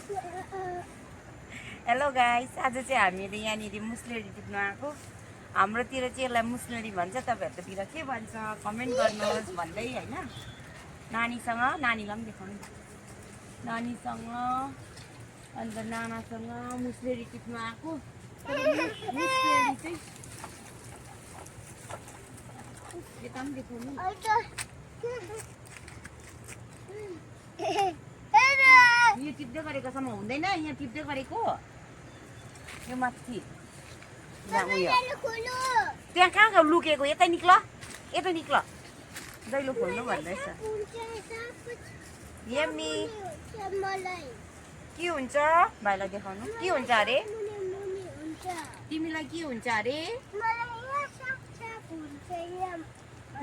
Hello guys, आज चाहिँ हामीले यहाँनिर मुस्लेरी टिप्न आएको। हाम्रोतिर चाहिँ यसलाई मुस्लेरी भन्छ, तपाईँहरूकोतिर के भन्छ कमेन्ट गर्नुहोस् भन्दै होइन। नानीसँग, नानीलाई पनि देखाउनु, नानीसँग अन्त नानासँग मुस्लेरी टिप्न आएको। मुस्लेरी चाहिँ यता पनि देखाउनु। यो टिप्दै गरेकोसम्म हुँदैन, यहाँ टिप्दै गरेको यो माथि त्यहाँ कहाँ लुकेको, यतै निक्ल, यतै निक्ल, जहिले खोल्नु भन्दैछ। यम्मी के हुन्छ भाइलाई देखाउनु, के हुन्छ अरे, तिमीलाई के हुन्छ अरे,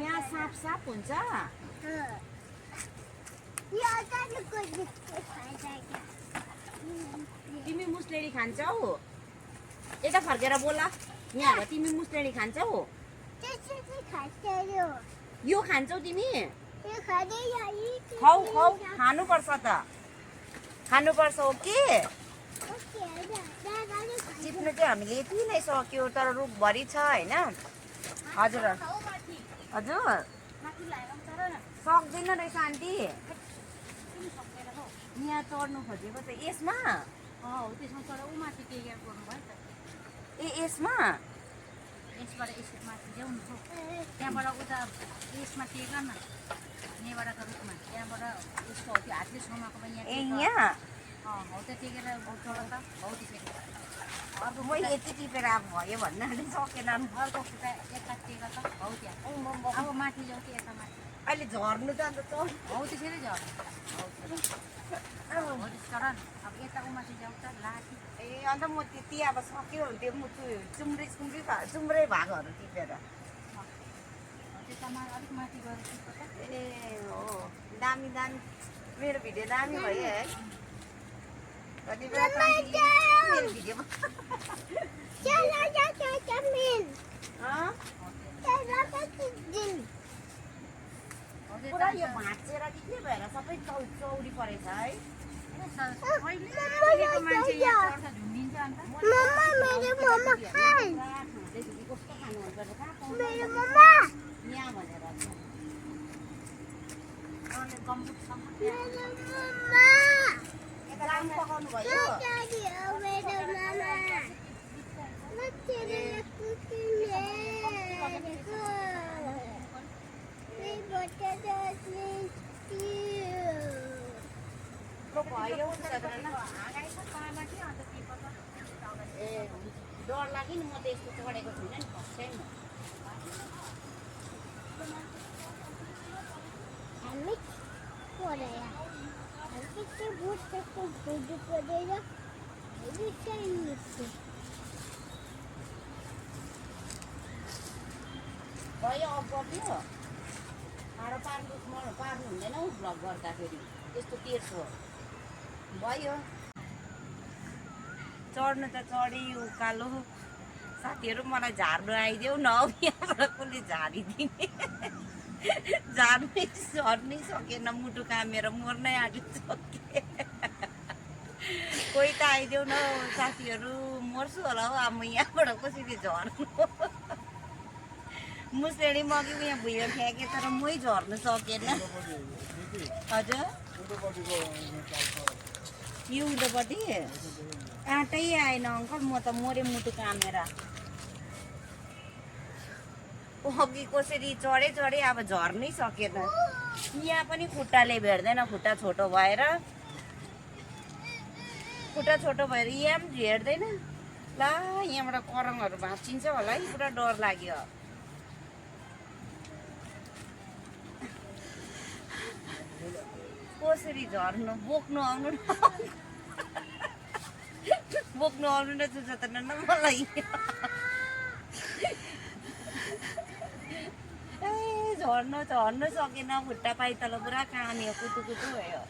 यहाँ साप साप हुन्छ। तिमी मुस्लेरी खान्छौ, यता फर्केर बोल। यहाँ तिमी मुस्लेरी खान्छौ, यो खान्छौ तिमी, खाऊ खाऊ, खानुपर्छ त, खानुपर्छ। ओके, टिप्नु चाहिँ हामीले यति नै सक्यो, तर रुखभरि छ होइन। हजुर हजुर सक्दैन रहेछ आन्टी, यहाँ चढ्नु खोजेको त यसमा। ए यसमा, यसबाट यसो माथि ल्याउनु छ, त्यहाँबाट उता यसमा टेक न, यहाँबाट त रुखमा, त्यहाँबाट यसको हो त्यो हातले समाएको पनि ए यहाँ हौ त टेकेर चढ त हौ त्यसरी। अर्को मैले यति टिपेर अब भयो भन्नाले सकेन। अर्को खुट्टा यता टेक त हौ त्यहाँ, अब माथि जाउँ कि यता माथि, अहिले झर्नु त अन्त चढ, हौ त्यसरी झर्नु, हौ चढ न। अब यता माथि जाउँ त लाठी। ए अन्त म त्यति अब सक्यो त्यो चुम्रै भागहरू टिपेर। त्यतामा अलिक माथि गएर टिप्छ त। ए हो, दामी दामी, मेरो भिडियो दामी भयो है। कति बेला मेरो भिडियोमा पुरा यो भाँचेर के भएर सबै चौरी परेछ है। मान्छे यहाँ चढ्छ झुन्डिन्छ अन्त। कस्तो खानु मन पर्छ, कहाँ पाउँछ यहाँ भनेर गम्बुटसम्म यता राम पकाउनु भयो। भयो ए डर लाग्यो नि, म त यस्तो चढेको छुइनँ नि, फर्स्ट टाइम। भयो अफ गरिदियो, भाडा पार्नु हुँदैन हौ भ्लग गर्दाखेरि, यस्तो तेर्सो भयो। चढ्नु त चढी उकालो। साथीहरू मलाई झार्नु आइदेऊ न, यहाँबाट कसले झारिदिने, झर्नै सकेन, मुटु कामेर मर्नै आँटिसके। कोही त आइदेऊ न साथीहरू, मर्छु होला हौ अब म यहाँबाट कसरी झर्नु। मुस्लेरी मग्यो यहाँ भुइँमा फ्याँकेँ, तर मै झर्नु सकेन। हजुर यो उँधोपट्टि आँटै आएन अङ्कल, म त मरे मुटु कामेर। अघि कसरी चढे अब झर्नै सकेन। यहाँ पनि खुट्टाले भेट्दैन, खुट्टा छोटो भएर यहाँ पनि भेट्दैन। ला यहाँबाट करङहरू भाँचिन्छ होला है, पुरा डर लाग्यो। कसरी झर्नु, बोक्नु आउनु न चुचतन न मलाई। ए झर्नु सकेन, खुट्टा पाइतल पुरा काम्यो, कुटु भयो।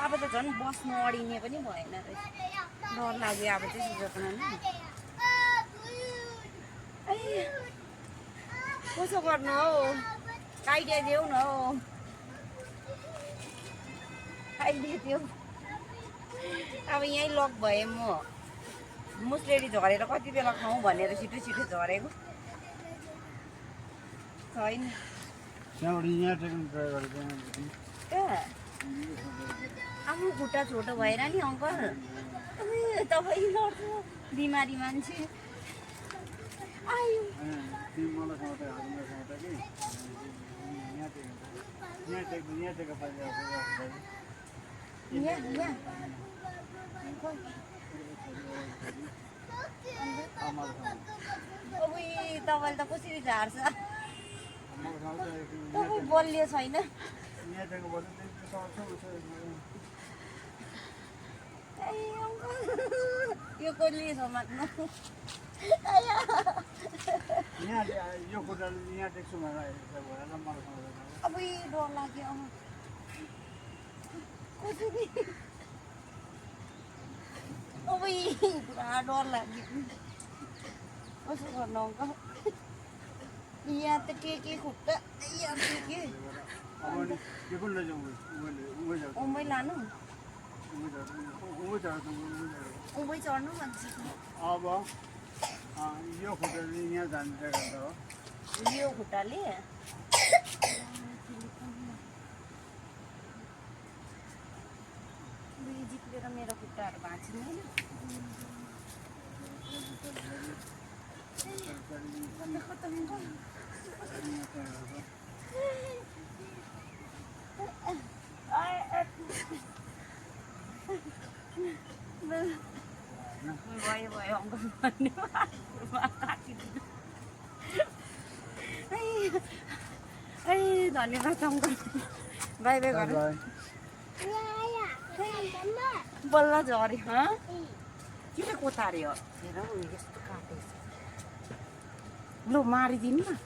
अब त झन् बस्नु अडिने पनि भएन रहेछ, डर लाग्यो अब चाहिँ चुचतन नि। कसो गर्नु हौ, आइडिया देऊ न हौ। खाइदियो त्यो अब यहीँ लक भएँ म मुस्लेरी झरेर कति बेला खाउँ भनेर छिटो छिटो झरेको छैन त्यहाँबाट यहाँ टेक्नु ट्राई गरेको त्यहाँदेखि कहाँ आफ्नो खुट्टा छोटो भएर नि अङ्कल तपाईँ लड्छु बिमारी मान्छे आयो तिमी मलाई समाउँदै हाल्नु समाउँदा कि यहाँ टेक्नु पाइन्छ यहाँ अब तपाईँले त कसरी झार्छ तपाईँ बलियो छैन यो कसले समात्नु यो खुट्टाले यहाँ टेक्छु भनेर मलाई समाउँदैन अब डर लाग्यो कसरी अब पुरा डर लाग्यो कसो गर्नु अङ्कल यहाँ त के खुट्टा यहाँ के उमै लानु उमै चढ्नु भन्छ अब यो खुट्टाले यहाँ जाने गर्दा हो यो खुट्टाले जिप्लेर मेरो खुट्टाहरू भाँचिँदैन भयो भयो अङ्कल धन्यवाद अङ्कल बाई बाई गर बल्ल झऱ्यो किन कोतार्यो हेर यस्तो काटेछ लु मारिदिनु न